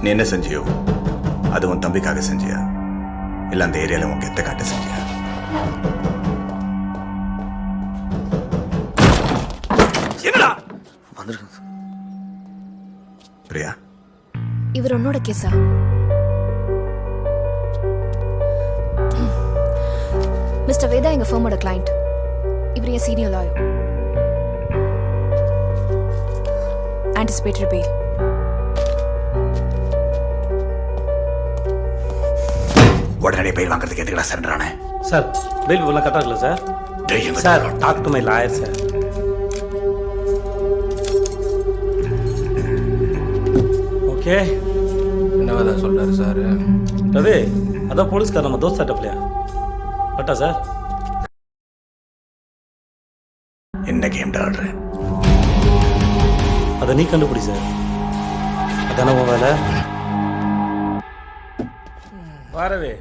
நீ என்ன செஞ்சியோ அது உன் தம்பிக்காக செஞ்சியா இல்லை அந்த ஏரியாவில் உன் கெத்த காட்ட செஞ்சியா? என்னடா வந்துருங்க. பிரியா, இவர் உன்னோட கேஸா? மிஸ்டர் வேதா எங்க ஃபர்மோட கிளையண்ட். இவர் என் சீனியர் லாயர். Anticipatory bail. உடனடியே பெயில் வாங்குறதுக்கு எதுக்கடா சரண்டரானே? சார் பெயில் போலாம் கரெக்டாக இருக்குல்ல sir? Sir talk to my lawyer sir. Okay, என்னவா சொல்றாரு சார்? ரவி அதான் போலீஸ்கார் நம்ம தோஸ்த் ஆட்டப்லையா பட்டா சார்? என்ன கேம்டா ஆடுறேன்? அதை நீ கண்டுபிடி சார். அதான உன் வேலை. வாரவே